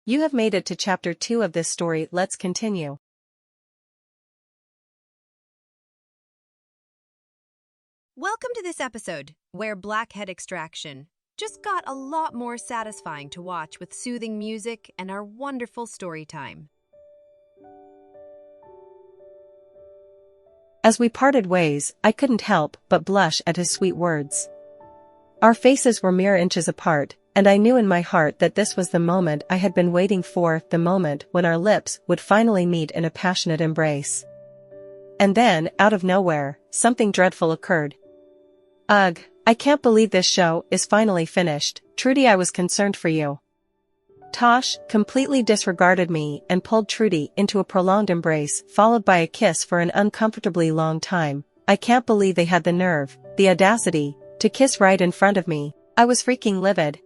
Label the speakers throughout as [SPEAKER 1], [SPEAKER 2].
[SPEAKER 1] You have made it to chapter 2 of this story. Let's continue.
[SPEAKER 2] Welcome to this episode, where Blackhead extraction just got a lot more satisfying to watch with soothing music and our wonderful story time.
[SPEAKER 1] As we parted ways, I couldn't help but blush at his sweet words. Our faces were mere inches apart, and I knew in my heart that this was the moment I had been waiting for, the moment when our lips would finally meet in a passionate embrace. And then, out of nowhere, something dreadful occurred. Ugh, I can't believe this show is finally finished. Trudy, I was concerned for you. Tosh completely disregarded me and pulled Trudy into a prolonged embrace, followed by a kiss for an uncomfortably long time. I can't believe they had the nerve, the audacity, to kiss right in front of me. I was freaking livid.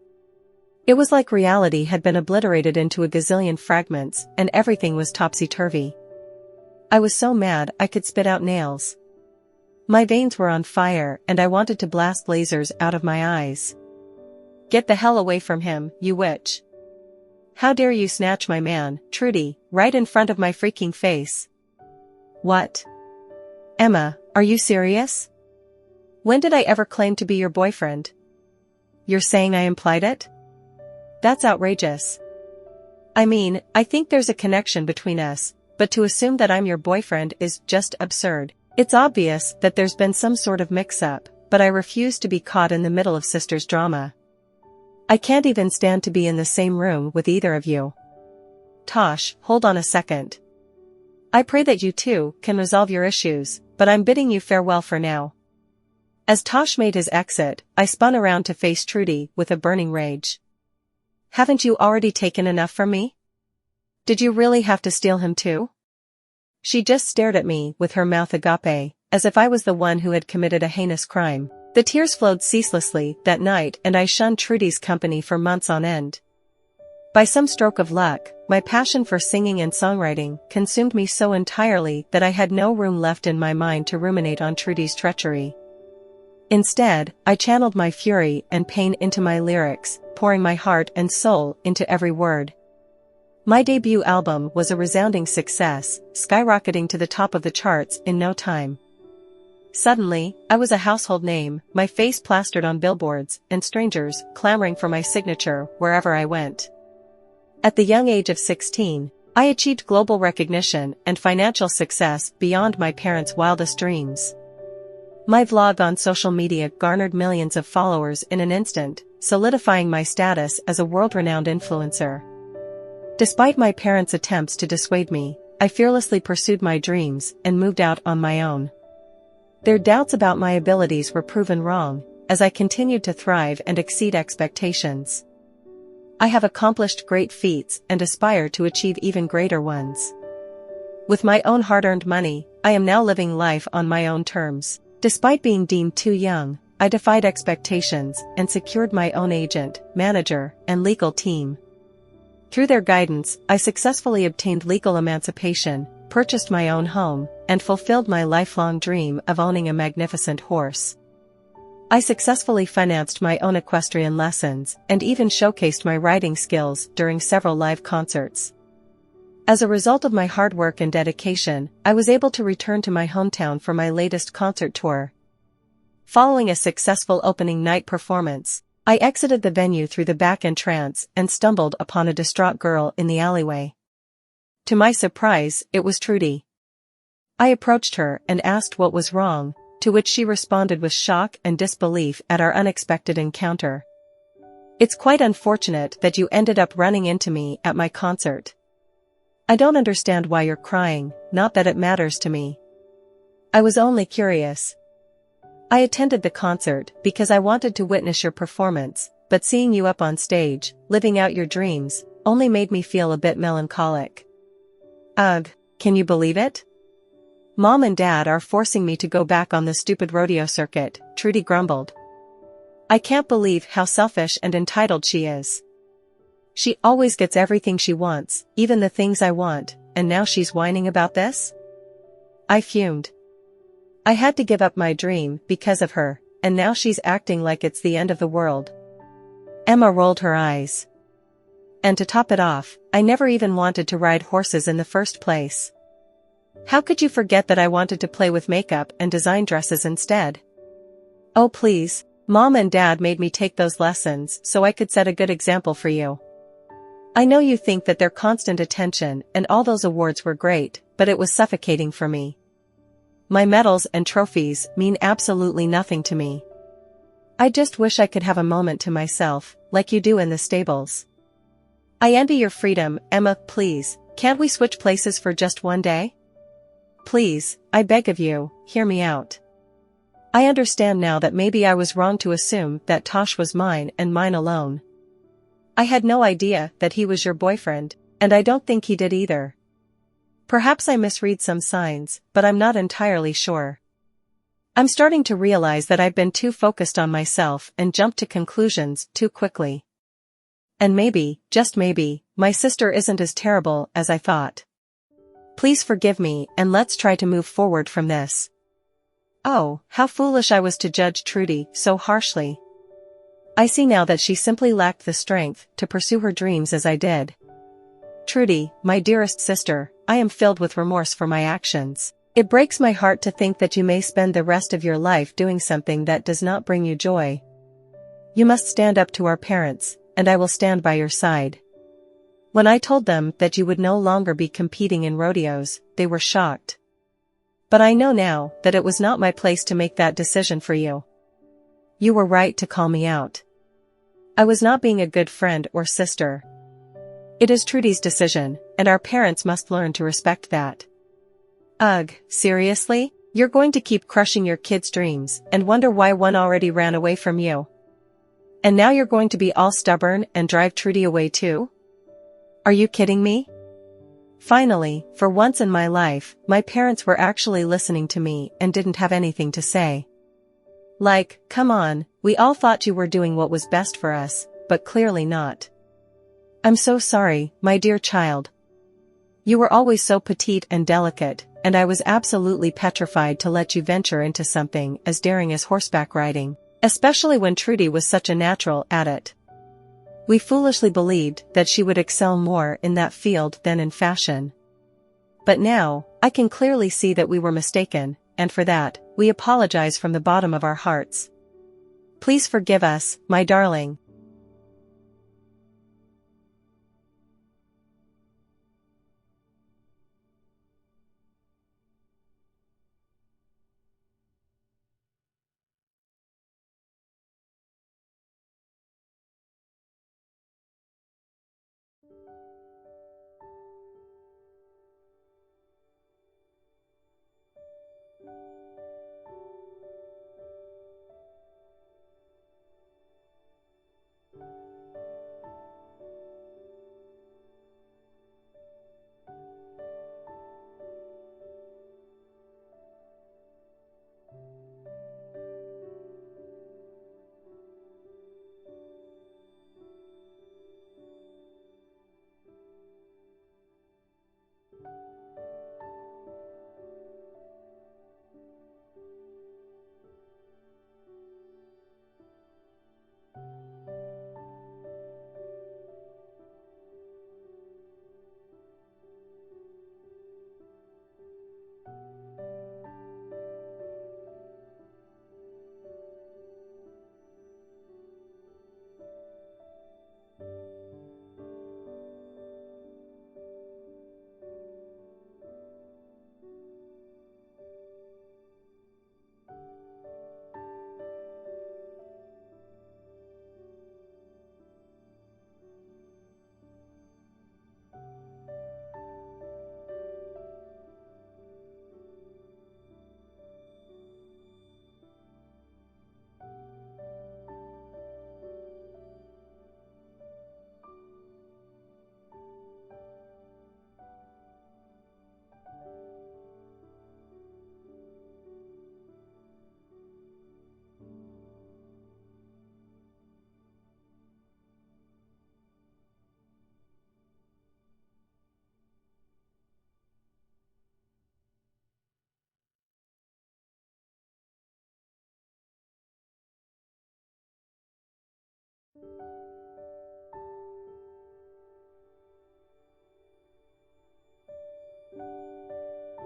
[SPEAKER 1] It was like reality had been obliterated into a gazillion fragments, and everything was topsy-turvy. I was so mad I could spit out nails. My veins were on fire and I wanted to blast lasers out of my eyes. Get the hell away from him, you witch. How dare you snatch my man, Trudy, right in front of my freaking face. What? Emma, are you serious? When did I ever claim to be your boyfriend? You're saying I implied it? That's outrageous. I mean, I think there's a connection between us, but to assume that I'm your boyfriend is just absurd. It's obvious that there's been some sort of mix-up, but I refuse to be caught in the middle of sisters drama. I can't even stand to be in the same room with either of you. Tosh, hold on a second. I pray that you two can resolve your issues, but I'm bidding you farewell for now. As Tosh made his exit, I spun around to face Trudy with a burning rage. Haven't you already taken enough from me? Did you really have to steal him too? She just stared at me with her mouth agape, as if I was the one who had committed a heinous crime. The tears flowed ceaselessly that night and I shunned Trudy's company for months on end. By some stroke of luck, my passion for singing and songwriting consumed me so entirely that I had no room left in my mind to ruminate on Trudy's treachery. Instead, I channeled my fury and pain into my lyrics, pouring my heart and soul into every word. My debut album was a resounding success, skyrocketing to the top of the charts in no time. Suddenly, I was a household name, my face plastered on billboards, and strangers clamoring for my signature wherever I went. At the young age of 16, I achieved global recognition and financial success beyond my parents' wildest dreams. My vlog on social media garnered millions of followers in an instant, solidifying my status as a world-renowned influencer. Despite my parents' attempts to dissuade me, I fearlessly pursued my dreams and moved out on my own. Their doubts about my abilities were proven wrong, as I continued to thrive and exceed expectations. I have accomplished great feats and aspire to achieve even greater ones. With my own hard-earned money, I am now living life on my own terms. Despite being deemed too young, I defied expectations and secured my own agent, manager, and legal team. Through their guidance, I successfully obtained legal emancipation, purchased my own home, and fulfilled my lifelong dream of owning a magnificent horse. I successfully financed my own equestrian lessons and even showcased my riding skills during several live concerts. As a result of my hard work and dedication, I was able to return to my hometown for my latest concert tour. Following a successful opening night performance, I exited the venue through the back entrance and stumbled upon a distraught girl in the alleyway. To my surprise, it was Trudy. I approached her and asked what was wrong, to which she responded with shock and disbelief at our unexpected encounter. It's quite unfortunate that you ended up running into me at my concert. I don't understand why you're crying, not that it matters to me. I was only curious. I attended the concert because I wanted to witness your performance, but seeing you up on stage, living out your dreams, only made me feel a bit melancholic. Ugh, can you believe it? Mom and Dad are forcing me to go back on the stupid rodeo circuit, Trudy grumbled. I can't believe how selfish and entitled she is. She always gets everything she wants, even the things I want, and now she's whining about this? I fumed. I had to give up my dream because of her, and now she's acting like it's the end of the world. Emma rolled her eyes. And to top it off, I never even wanted to ride horses in the first place. How could you forget that I wanted to play with makeup and design dresses instead? Oh please, Mom and Dad made me take those lessons so I could set a good example for you. I know you think that their constant attention and all those awards were great, but it was suffocating for me. My medals and trophies mean absolutely nothing to me. I just wish I could have a moment to myself, like you do in the stables. I envy your freedom, Emma, please, can't we switch places for just one day? Please, I beg of you, hear me out. I understand now that maybe I was wrong to assume that Tosh was mine and mine alone. I had no idea that he was your boyfriend, and I don't think he did either. Perhaps I misread some signs, but I'm not entirely sure. I'm starting to realize that I've been too focused on myself and jumped to conclusions too quickly. And maybe, just maybe, my sister isn't as terrible as I thought. Please forgive me and let's try to move forward from this. Oh, how foolish I was to judge Trudy so harshly. I see now that she simply lacked the strength to pursue her dreams as I did. Trudy, my dearest sister, I am filled with remorse for my actions. It breaks my heart to think that you may spend the rest of your life doing something that does not bring you joy. You must stand up to our parents, and I will stand by your side. When I told them that you would no longer be competing in rodeos, they were shocked. But I know now that it was not my place to make that decision for you. You were right to call me out. I was not being a good friend or sister. It is Trudy's decision, and our parents must learn to respect that. Ugh, seriously? You're going to keep crushing your kids' dreams and wonder why one already ran away from you? And now you're going to be all stubborn and drive Trudy away too? Are you kidding me? Finally, for once in my life, my parents were actually listening to me and didn't have anything to say. Like, come on, we all thought you were doing what was best for us, but clearly not. I'm so sorry, my dear child. You were always so petite and delicate, and I was absolutely petrified to let you venture into something as daring as horseback riding, especially when Trudy was such a natural at it. We foolishly believed that she would excel more in that field than in fashion. But now, I can clearly see that we were mistaken, and for that, we apologize from the bottom of our hearts. Please forgive us, my darling.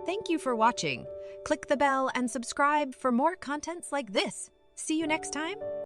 [SPEAKER 2] Thank you for watching. Click the bell and subscribe for more contents like this. See you next time.